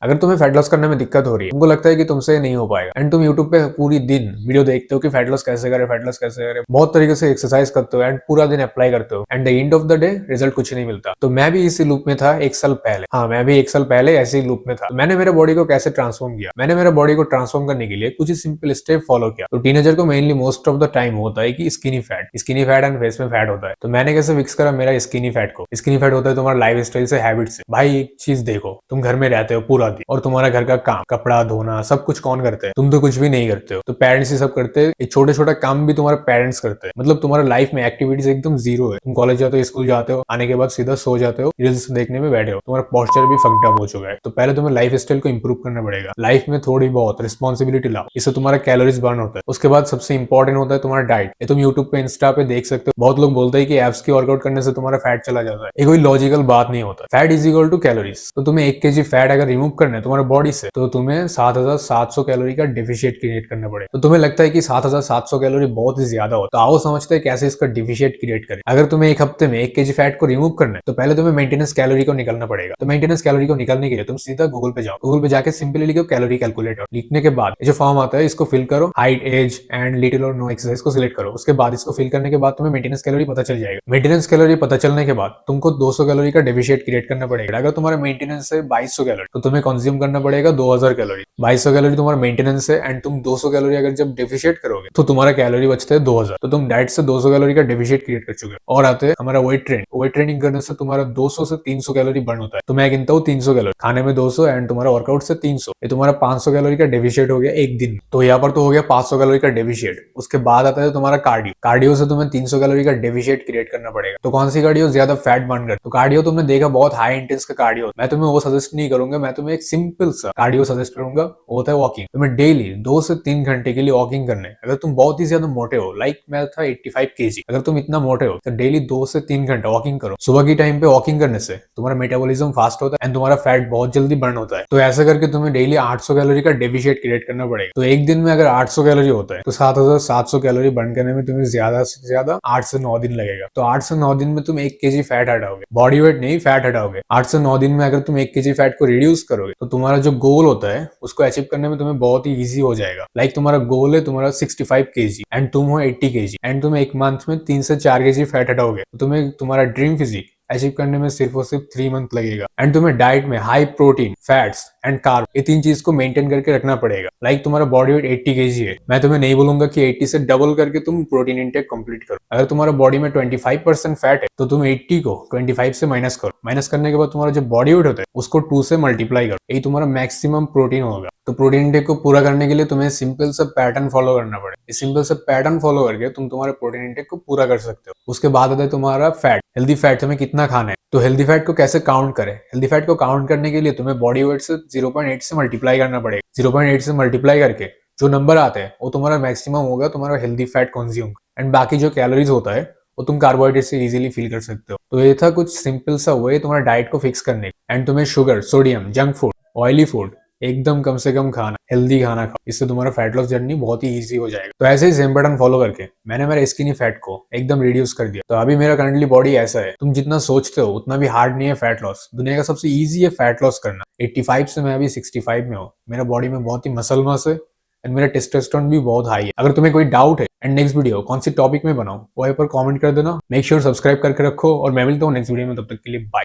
अगर तुम्हें fat loss करने में दिक्कत हो रही है, तुमको लगता है कि तुमसे नहीं हो पाएगा एंड तुम यूट्यूब पे पूरी दिन वीडियो देखते हो कि फैट लॉस कैसे करे, फैट लॉस कैसे करे, बहुत तरीके से एक्सरसाइज करते हो एंड पूरा दिन अप्लाई करते हो and the end of the day result कुछ नहीं मिलता। तो मैं भी इसी लूप में था 1 साल पहले। हाँ, मैं भी 1 साल पहले ऐसे ही लूप में था। मैंने मेरे बॉडी को कैसे ट्रांसफॉर्म किया, मैंने मेरे बॉडी को ट्रांसफॉर्म करने के लिए कुछ ही सिंपल स्टेप फॉलो किया। तो टीनेजर को mainly most of the time होता है कि स्किनी फैट एंड फेस में फैट होता है। तो मैंने कैसे फिक्स करा मेरा स्किनी फैट को। स्किनी फैट होता है तुम्हारा लाइफ स्टाइल से, हैबिट से। भाई एक चीज देखो, तुम घर में रहते हो पूरा दिन और तुम्हारा घर का काम, कपड़ा धोना, सब कुछ कौन करते हैं? तुम तो कुछ भी नहीं करते हो, तो पेरेंट्स ही सब करते हैं। ये छोटे छोटा काम भी तुम्हारे पेरेंट्स करते हैं। मतलब तुम्हारा लाइफ में एक्टिविटीज एकदम जीरो है। तुम कॉलेज जाते हो, स्कूल जाते हो, आने के बाद सीधा सो जाते हो, रील्स देखने में बैठे हो, तुम्हारा पोस्चर भी फक्ड अप हो चुका है। तो पहले तुम्हें लाइफ स्टाइल को इंप्रूव करना पड़ेगा। लाइफ में थोड़ी बहुत रिस्पॉन्सिबिलिटी लाओ, इससे तुम्हारा कैलोरीज बर्न होता है। उसके बाद सबसे इंपॉर्टेंट होता है तुम्हारा डाइट। ये तुम यूट्यूब पे, इंस्टा पे देख सकते हो, बहुत लोग बोलते हैं कि एब्स की वर्कआउट करने से तुम्हारा फैट चला जाता है। ये कोई लॉजिकल बात नहीं होता। Fat is equal to calories. तो तुम्हें 1 kg फैट अगर रिमूव करना है तुम्हारे बॉडी से, तो तुम्हें 7700 कैलोरी का डिफिशिएट क्रिएट करना पड़ेगा। तो तुम्हें लगता है कि 7700 कैलोरी बहुत ही ज्यादा होता है, तो आओ समझते हैं कैसे इसका डिफिशिएट क्रिएट करें। अगर तुम्हें एक हफ्ते में 1 kg फैट को रिमूव करना है, तो पहले तुम्हें मेंटेनेंस कैलोरी को निकालना पड़ेगा। तो मेंटेनेंस कैलोरी को निकालने के लिए तुम सीधा गूगल पे जाओ, गूगल पे जाके सिंपली लिखो कैलोरी कैलकुलेटर। लिखने के बाद ये जो फॉर्म आता है इसको फिल करो, हाइट, एज एंड लिटिल और नो एक्सरसाइज को सिलेक्ट करो। उसके बाद इसको फिल करने के बाद तुम्हें मेंटेनेंस कैलोरी पता चल जाएगा। मेंटेनेंस कैलोरी पता चलने के बाद तुमको 200 कैलोरी का डेफिशिएट क्रिएट करना पड़ेगा। अगर तुम्हारा मेंटेनेंस है 2200 कैलोरी, तो तुम्हें कंज्यूम करना पड़ेगा 2000 कैलोरी। 2200 कैलोरी तुम्हारा मेंटेनेंस है एंड तुम 200 कैलोरी अगर जब डेफिशिएट करोगे तो तुम्हारा कैलोरी बचते हैं 2000। तो तुम डाइट से 200 कैलोरी का डेफिशिएट क्रिएट कर चुके हो। और आते हैं हमारा वेट ट्रेनिंग। वेट ट्रेनिंग करने से तुम्हारा 200 से 300 कैलोरी बर्न होता है। तो मैं गिनता हूँ 300 कैलोरी, खाने में 200 एंड तुम्हारा वर्कआउट से 300, ये तुम्हारा 500 कैलोरी का डेफिशिएट हो गया एक दिन। तो यहाँ पर तो हो गया 500 कैलोरी का डेफिशिएट। उसके बाद आता है तुम्हारा कार्डियो। कार्डियो से तुम्हें 300 कैलोरी का डेफिशिएट क्रिएट करना पड़ेगा। तो कौन सी कार्डियो ज्यादा फैट बर्न करती है? तो कार्डियो तुमने देखा बहुत हाई इंटेंस का कार्डियो। मैं तुम्हें वो सजेस्ट नहीं करूंगा, मैं तुम्हें एक सिंपल सा कार्डियो सजेस्ट करूंगा, वो होता है वॉकिंग। तुम्हें डेली 2 से 3 घंटे के लिए वॉकिंग करना है। अगर तुम बहुत ही ज्यादा मोटे हो, लाइक मैं था 85 kg, अगर तुम इतना मोटे हो तो डेली 2 से 3 घंटा वॉकिंग करो। सुबह की टाइम पे वॉकिंग करने से तुम्हारा मेटाबॉलिज्म फास्ट होता है एंड तुम्हारा फैट बहुत जल्दी बर्न होता है। तो ऐसा करके तुम्हें डेली 800 कैलोरी का डेफिशिएट क्रिएट करना पड़ेगा। तो एक दिन में अगर 800 कैलोरी होता है तो 7700 कैलोरी बर्न करने में तुम्हें ज्यादा से ज्यादा 8 से 9 दिन लगेगा। तो 8 से 9 दिन में तुम 1 kg फैट हटाओगे, बॉडी वेट नहीं फैट हटाओगे। 8 से 9 दिन में अगर तुम 1 kg फैट को रिड्यूस करोगे तो तुम्हारा जो गोल होता है उसको अचीव करने में तुम्हें बहुत ही ईजी हो जाएगा। लाइक तुम्हारा गोल है तुम्हारा 65 kg एंड तुम हो 80 kg एंड तुम एक मंथ में 3 से 4 kg फैट हटाओगे, तो तुम्हें तुम्हारा ड्रीम फिजिक अचीव करने में सिर्फ और सिर्फ 3 मंथ लगेगा। एंड तुम्हें डाइट में high protein, fats and carb, ये 3 चीज को मेंटेन करके रखना पड़ेगा। लाइक तुम्हारा बॉडी वेट 80 kg है, मैं तुम्हें नहीं बोलूंगा कि 80 से डबल करके तुम प्रोटीन इंटेक कंप्लीट करो। अगर तुम्हारा बॉडी में 25% फैट है तो तुम 80 को 25 से माइनस करो। माइनस करने के बाद तुम्हारा जो बॉडी वेट होता है उसको 2 से मल्टीप्लाई करो, यही तुम्हारा मैक्सिमम प्रोटीन होगा। तो प्रोटीन इंटेक को पूरा करने के लिए तुम्हें सिंपल सा पैटर्न फॉलो करना पड़ेगा। इस सिंपल से पैटर्न फॉलो करके तुम तुम्हारे प्रोटीन इंटेक को पूरा कर सकते हो। उसके बाद आता है तुम्हारा फैट, हेल्दी फैट तुम्हें कितना खाना है। तो हेल्दी फैट को कैसे काउंट करें? हेल्दी फैट को काउंट करने के लिए तुम्हें बॉडी वेट से 0.8 से मल्टीप्लाई करना पड़ेगा। 0.8 से मल्टीप्लाई करके जो नंबर आता है वो तुम्हारा मैक्सिमम होगा तुम्हारा हेल्दी फैट कंज्यूम। एंड बाकी जो कैलोरीज होता है वो तुम कार्बोहाइड्रेट से इजीली फील कर सकते हो। तो ये था कुछ सिंपल सा वे तुम्हारा डाइट को फिक्स करने का। एंड तुम्हें sugar, sodium, junk food, oily food एकदम कम से कम खाना, हेल्दी खाना खाओ। इससे तुम्हारा फैट लॉस जर्नी बहुत ही इजी हो जाएगा। तो ऐसे ही सेम पैटर्न फॉलो करके मैंने मेरे स्किनी फैट को एकदम रिड्यूस कर दिया। तो अभी मेरा करंटली बॉडी ऐसा है, तुम जितना सोचते हो उतना भी हार्ड नहीं है फैट लॉस। दुनिया का सबसे इजी है फैट लॉस करना। 85 से मैं अभी 65 में हूँ। मेरा बॉडी में बहुत ही मसल मास है एंड मेरा टेस्टोस्टेरोन भी बहुत हाई है। अगर तुम्हें कोई डाउट है एंड नेक्स्ट वीडियो कौन सी टॉपिक में बनाऊं, वो पर कमेंट कर देना। मेक श्योर सब्सक्राइब करके रखो और मैं मिलता हूँ नेक्स्ट वीडियो में। तब तक के लिए बाय।